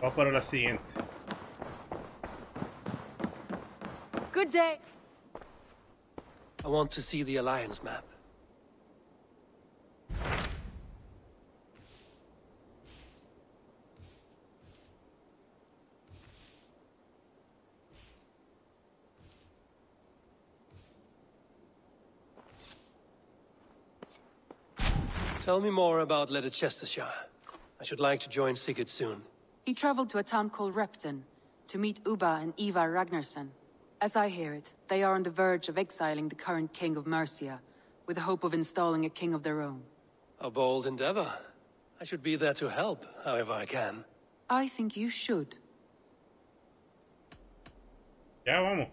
Va para la siguiente. Good day. I want to see the Alliance map. Tell me more about Leicestershire. I should like to join Sigurd soon. He traveled to a town called Repton to meet Ubba and Ivar Ragnarsson. As I hear it, they are on the verge of exiling the current king of Mercia, with the hope of installing a king of their own. A bold endeavor. I should be there to help, however I can. I think you should. Ya vamos.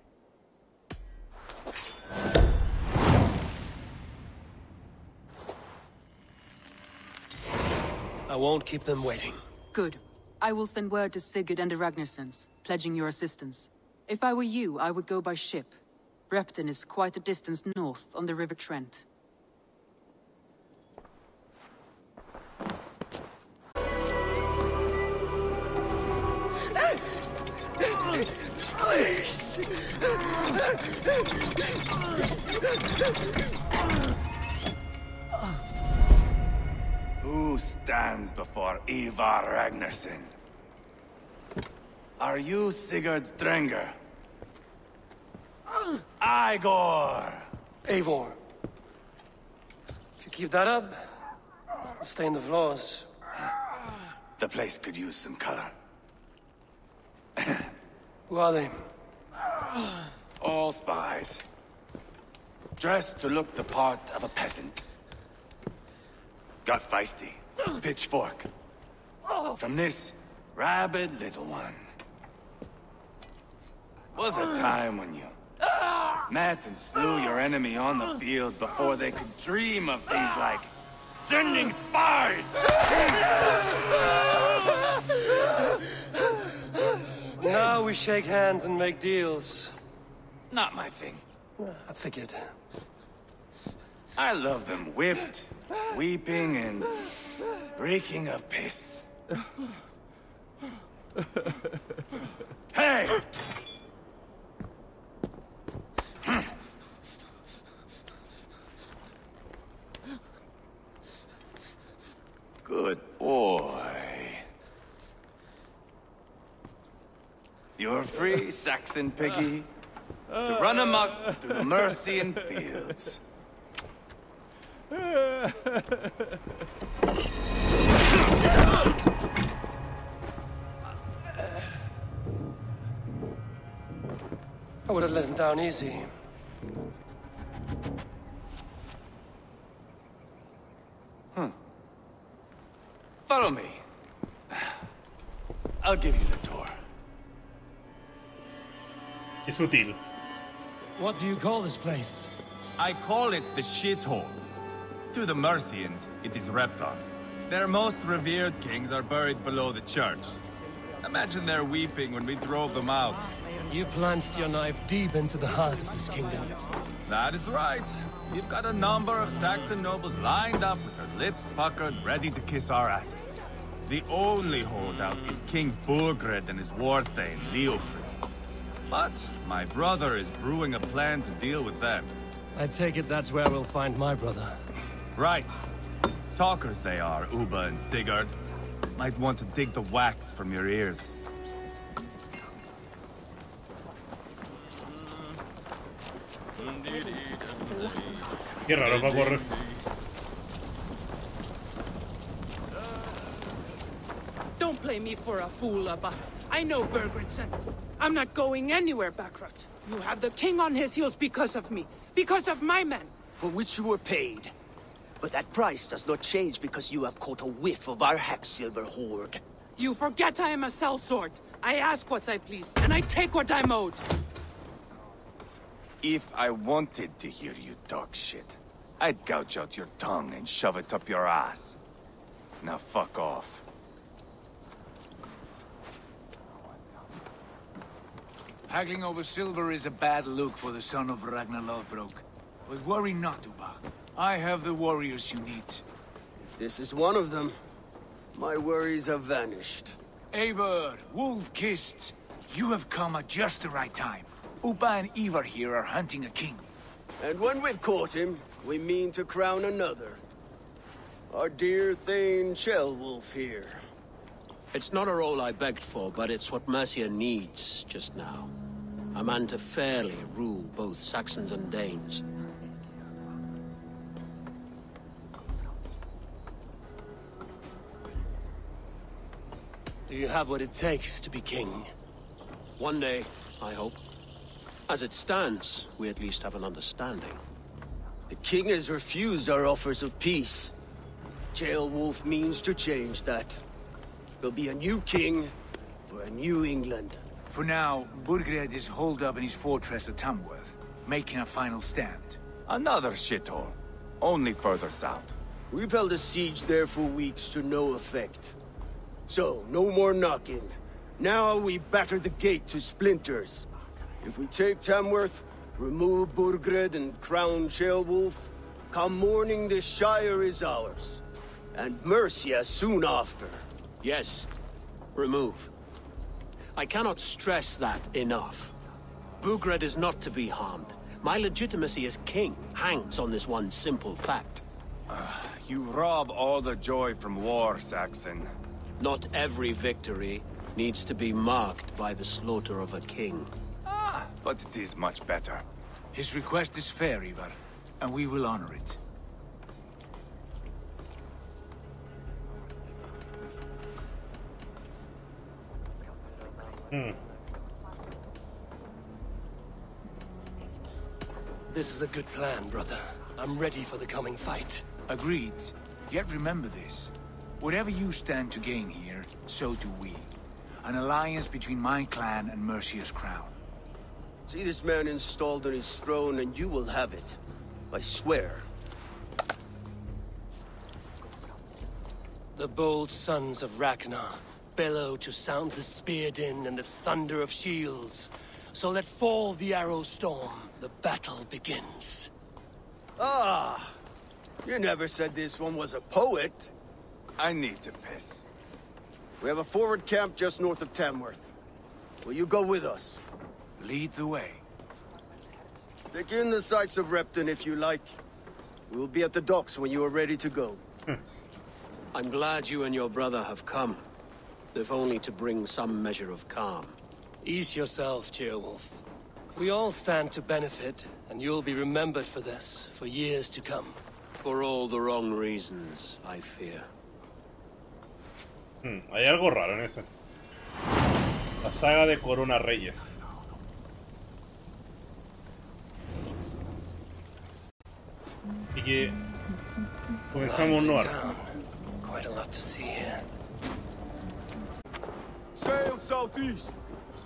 I won't keep them waiting. Good. I will send word to Sigurd and the Ragnarssons, pledging your assistance. If I were you, I would go by ship. Repton is quite a distance north on the River Trent. Please! Who stands before Ivar Ragnarsson? Are you Sigurd Drenger? Igor! Eivor. If you keep that up, I'll stain the floors. The place could use some color. Who are they? All spies. Dressed to look the part of a peasant. Got feisty. Pitchfork. From this rabid little one. Was a time when you met and slew your enemy on the field before they could dream of things like sending spies! Now we shake hands and make deals. Not my thing. I figured. I love them whipped, weeping, and reeking of piss. Hey! Good boy. You're free, Saxon piggy, to run amok through the Mercian fields. I would have let him down easy. Follow me. I'll give you the tour. Es sutil. What do you call this place? I call it the shithole. To the Mercians, it is Repton. Their most revered kings are buried below the church. Imagine their weeping when we drove them out. You plunged your knife deep into the heart of this kingdom. That is right. We've got a number of Saxon nobles lined up with their lips puckered, ready to kiss our asses. The only holdout is King Burgred and his war-thane, Leofric. But my brother is brewing a plan to deal with them. I take it that's where we'll find my brother. Right. Talkers they are, Ubba and Sigurd. Might want to dig the wax from your ears. Qué raro para correr. Don't play me for a fool, Ubba. I know Burgred sent me. I'm not going anywhere, Backrot. You have the king on his heels because of me. Because of my men. For which you were paid. But that price does not change because you have caught a whiff of our Hacksilver hoard. You forget I am a sellsword. I ask what I please, and I take what I'm owed. If I wanted to hear you talk shit, I'd gouge out your tongue and shove it up your ass. Now fuck off. Haggling over silver is a bad look for the son of Ragnar Lothbrok. But worry not, Ubba. I have the warriors you need. If this is one of them, my worries have vanished. Eivor, wolf-kissed, you have come at just the right time. Upa and Ivar here are hunting a king. And when we've caught him, we mean to crown another. Our dear Thane Ceolwulf here. It's not a role I begged for, but it's what Mercia needs just now. A man to fairly rule both Saxons and Danes. Do you have what it takes to be king? One day, I hope. As it stands, we at least have an understanding. The king has refused our offers of peace. Ceolwulf means to change that. There'll be a new king for a new England. For now, Burgred is holed up in his fortress at Tamworth, making a final stand. Another shithole. Only further south. We've held a siege there for weeks to no effect. So, no more knocking. Now we batter the gate to splinters. If we take Tamworth, remove Burgred and crown Ceolwulf, come morning the Shire is ours. And Mercia soon after. Yes, remove. I cannot stress that enough. Burgred is not to be harmed. My legitimacy as king hangs on this one simple fact. You rob all the joy from war, Saxon. Not every victory needs to be marked by the slaughter of a king. But it is much better. His request is fair, Ivar, and we will honor it. This is a good plan, brother. I'm ready for the coming fight. Agreed. Yet remember this. Whatever you stand to gain here, so do we. An alliance between my clan and Mercia's crown. See this man installed on his throne and you will have it. I swear. The bold sons of Ragnar bellow to sound the spear din and the thunder of shields. So let fall the arrow storm. The battle begins. Ah! You never said this one was a poet. I need to piss. We have a forward camp just north of Tamworth. Will you go with us? Lead the way. Take in the sights of Repton if you like. We will be at the docks when you are ready to go. I'm glad you and your brother have come, if only to bring some measure of calm. Ease yourself, Ceolwulf. We all stand to benefit, and you'll be remembered for this, for years to come. For all the wrong reasons, I fear. Hay algo raro en eso. La saga de Corona Reyes. Y que comenzamos noir. Quite a lot to see here. Sail southeast.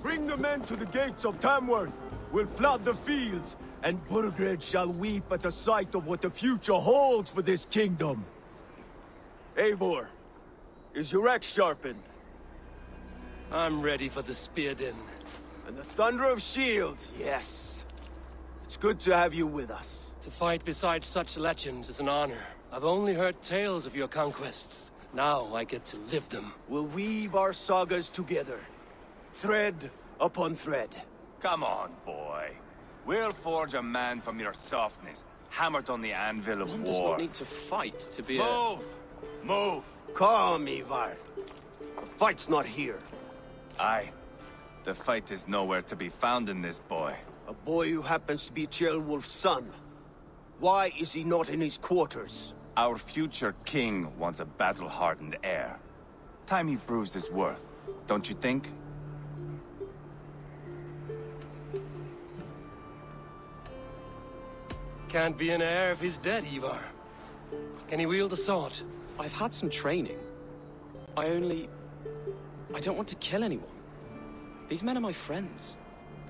Bring the men to the gates of Tamworth. We'll flood the fields, and Burgred shall weep at the sight of what the future holds for this kingdom. Eivor, is your axe sharpened? I'm ready for the spear din. And the thunder of shields, yes. It's good to have you with us. To fight beside such legends is an honor. I've only heard tales of your conquests. Now I get to live them. We'll weave our sagas together. Thread upon thread. Come on, boy. We'll forge a man from your softness, hammered on the anvil of One war. does not need to fight to be Move! Move! Calm, Ivar. The fight's not here. Aye. The fight is nowhere to be found in this boy. A boy who happens to be Ceolwulf's son. Why is he not in his quarters? Our future king wants a battle-hardened heir. Time he proves his worth, don't you think? Can't be an heir if he's dead, Ivar. Can he wield a sword? I've had some training. I don't want to kill anyone. These men are my friends.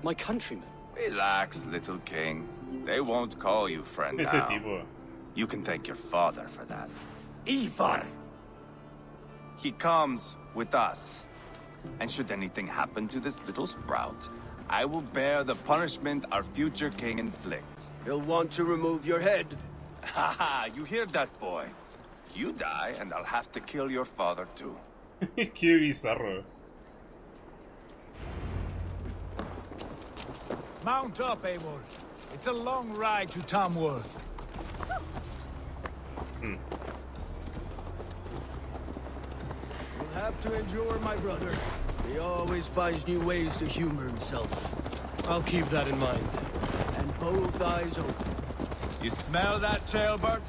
My countrymen. Relax, little king. They won't call you friend now. Tipo. You can thank your father for that. Ivar! He comes with us. And should anything happen to this little sprout, I will bear the punishment our future king inflicts. He'll want to remove your head. Haha, you hear that, boy? You die, and I'll have to kill your father too. Qué bizarro. Mount up, Eivor. It's a long ride to Tamworth. You'll have to endure my brother. He always finds new ways to humor himself. I'll keep that in mind. And both eyes open. You smell that, Jailbird?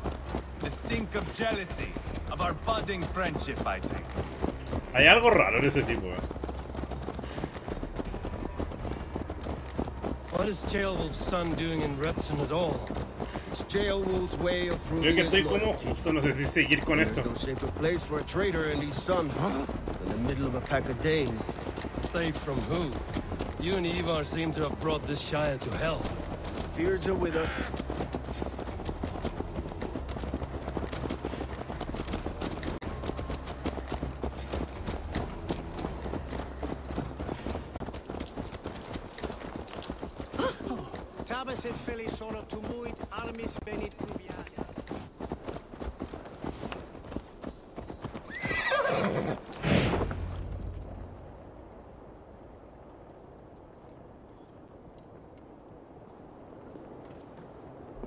The stink of jealousy, of our budding friendship, I think. Hay algo raro en ese tipo, What is Jailwolf's son doing in Repton at all? It's Jailwolf's way of proving Creo que his estoy como loyalty. justo, no sé si seguir con esto. There's no safer place for a traitor and his son in the middle of a pack of Danes. Safe from who? You and Ivar seem to have brought this Shire to hell. Fears are with us.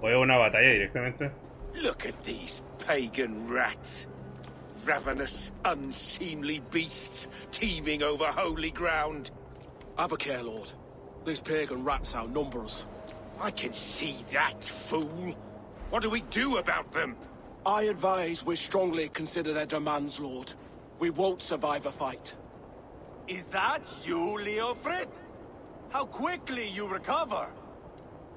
¿O es una batalla directamente? Look at these pagan rats. Ravenous, unseemly beasts teeming over holy ground. Have a care, Lord. These pagan rats outnumber us. I can see that, fool. What do we do about them? I advise we strongly consider their demands, Lord. We won't survive a fight. Is that you, Leofrid? How quickly you recover!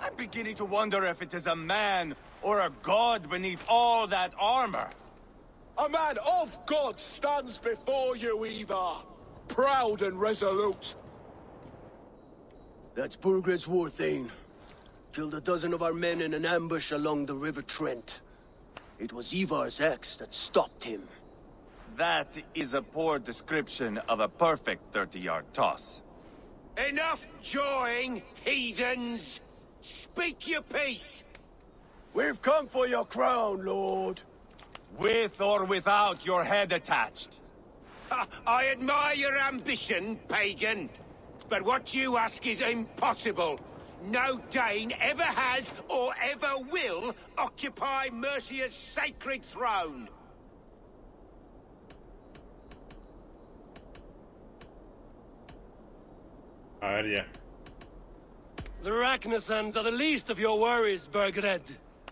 I'm beginning to wonder if it is a man or a god beneath all that armor. A man of God stands before you, Ivar. Proud and resolute. That's Burgred's war thane. Killed a dozen of our men in an ambush along the River Trent. It was Ivar's axe that stopped him. That is a poor description of a perfect 30-yard toss. Enough jawing, heathens! Speak your piece! We've come for your crown, Lord. With or without your head attached. I admire your ambition, pagan. But what you ask is impossible. No Dane ever has or ever will occupy Mercia's sacred throne. A ver ya. The Ragnarsons are the least of your worries, Burgred.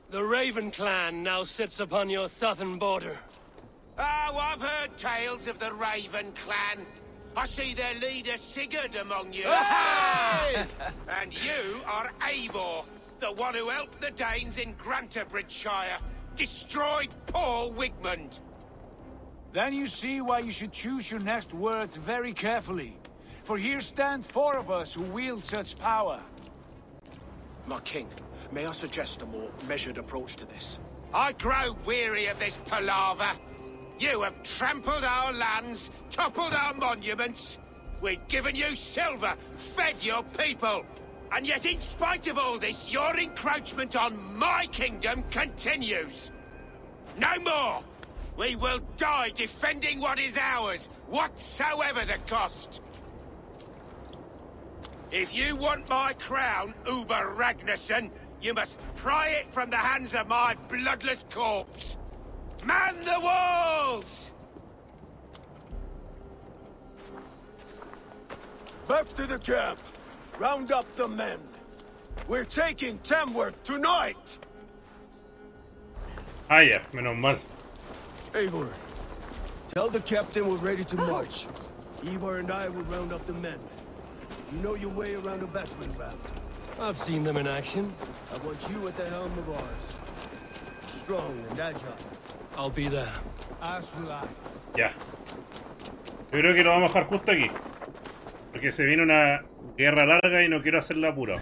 The Raven clan now sits upon your southern border. Oh, I've heard tales of the Raven clan. I see their leader Sigurd among you. Hey! And you are Eivor, the one who helped the Danes in Grantabridgeshire, destroyed poor Wigmund. Then you see why you should choose your next words very carefully. For here stand four of us who wield such power. My king, may I suggest a more measured approach to this? I grow weary of this palaver. You have trampled our lands, toppled our monuments. We've given you silver, fed your people. And yet in spite of all this, your encroachment on my kingdom continues. No more! We will die defending what is ours, whatsoever the cost. If you want my crown, Uber Ragnarsson, you must pry it from the hands of my bloodless corpse. Man the walls! Back to the camp. Round up the men. We're taking Tamworth tonight! Ah, ya, menos mal. Eivor, tell the captain we're ready to march. Ivar and I will round up the men. You know your way around a battering ram. I've seen them in action. I want you at the helm of ours. Strong and agile. I'll be there. As will I. Ya. Yo creo que lo vamos a dejar justo aquí. Porque se viene una guerra larga y no quiero hacerla apurado.